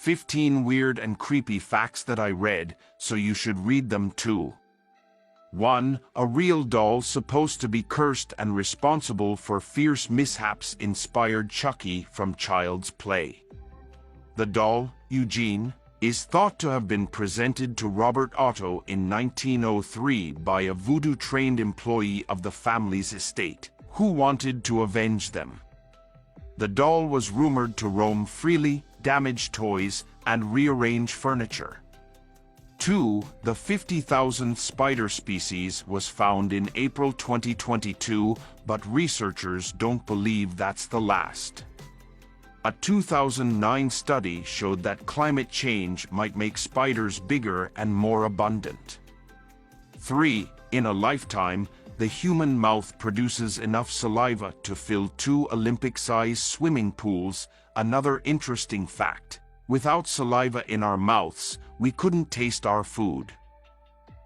15 weird and creepy facts that I read, so you should read them too. 1. A real doll supposed to be cursed and responsible for fierce mishaps inspired Chucky from Child's Play. The doll, Eugene, is thought to have been presented to Robert Otto in 1903 by a voodoo-trained employee of the family's estate, who wanted to avenge them. The doll was rumored to roam freely, damage toys, and rearrange furniture. 2. The 50,000th spider species was found in April 2022, but researchers don't believe that's the last. A 2009 study showed that climate change might make spiders bigger and more abundant. 3. In a lifetime, the human mouth produces enough saliva to fill 2 Olympic-sized swimming pools. Another interesting fact: without saliva in our mouths, we couldn't taste our food.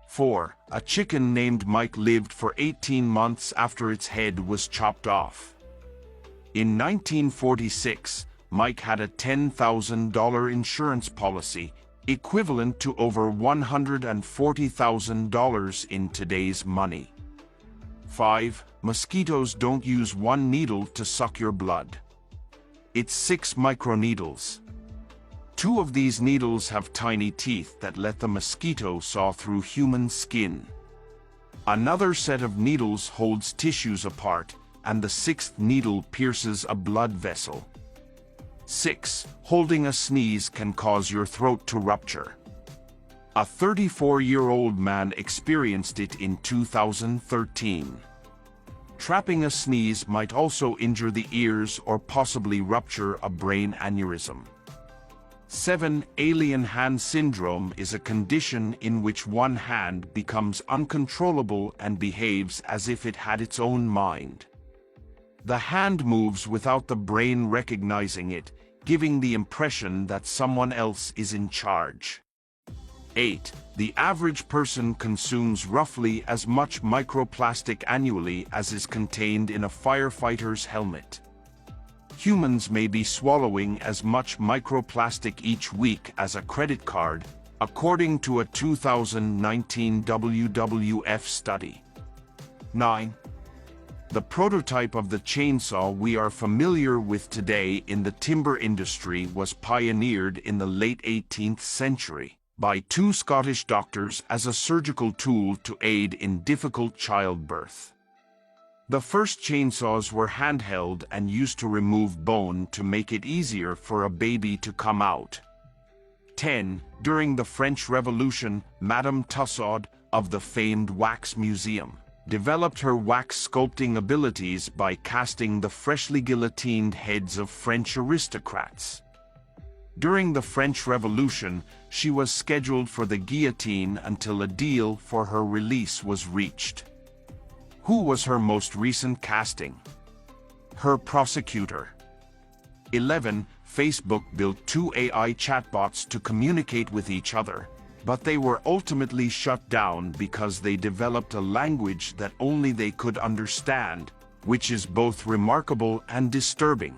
4. A chicken named Mike lived for 18 months after its head was chopped off. In 1946, Mike had a $10,000 insurance policy, equivalent to over $140,000 in today's money. 5. Mosquitoes don't use one needle to suck your blood. It's 6 microneedles. 2 of these needles have tiny teeth that let the mosquito saw through human skin. Another set of needles holds tissues apart, and the 6th needle pierces a blood vessel. 6. Holding a sneeze can cause your throat to rupture. A 34-year-old man experienced it in 2013. Trapping a sneeze might also injure the ears or possibly rupture a brain aneurysm. 7. Alien hand syndrome is a condition in which one hand becomes uncontrollable and behaves as if it had its own mind. The hand moves without the brain recognizing it, giving the impression that someone else is in charge. 8. The average person consumes roughly as much microplastic annually as is contained in a firefighter's helmet. Humans may be swallowing as much microplastic each week as a credit card, according to a 2019 WWF study. 9. The prototype of the chainsaw we are familiar with today in the timber industry was pioneered in the late 18th century by 2 Scottish doctors as a surgical tool to aid in difficult childbirth. The first chainsaws were handheld and used to remove bone to make it easier for a baby to come out. 10. During the French Revolution, Madame Tussaud, of the famed Wax Museum, developed her wax sculpting abilities by casting the freshly guillotined heads of French aristocrats. During the French Revolution, she was scheduled for the guillotine until a deal for her release was reached. Who was her most recent casting? Her prosecutor. 11. Facebook built 2 AI chatbots to communicate with each other, but they were ultimately shut down because they developed a language that only they could understand, which is both remarkable and disturbing.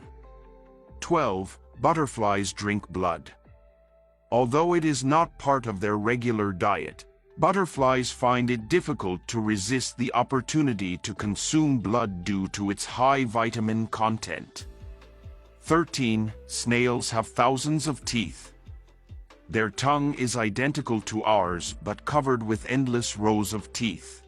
12. Butterflies drink blood. Although it is not part of their regular diet, butterflies find it difficult to resist the opportunity to consume blood due to its high vitamin content. 13. Snails have thousands of teeth. Their tongue is identical to ours but covered with endless rows of teeth.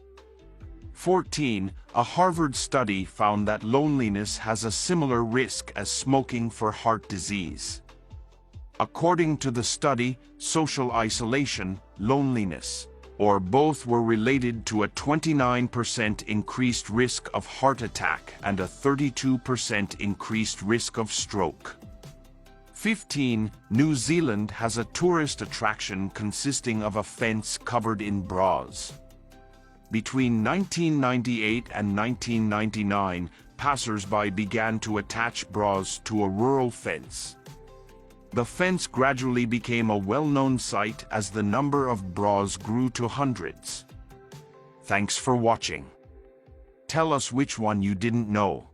14. A Harvard study found that loneliness has a similar risk as smoking for heart disease. According to the study, social isolation, loneliness, or both were related to a 29% increased risk of heart attack and a 32% increased risk of stroke. 15. New Zealand has a tourist attraction consisting of a fence covered in bras. Between 1998 and 1999, passers-by began to attach bras to a rural fence. The fence gradually became a well-known sight as the number of bras grew to hundreds. Thanks for watching. Tell us which one you didn't know.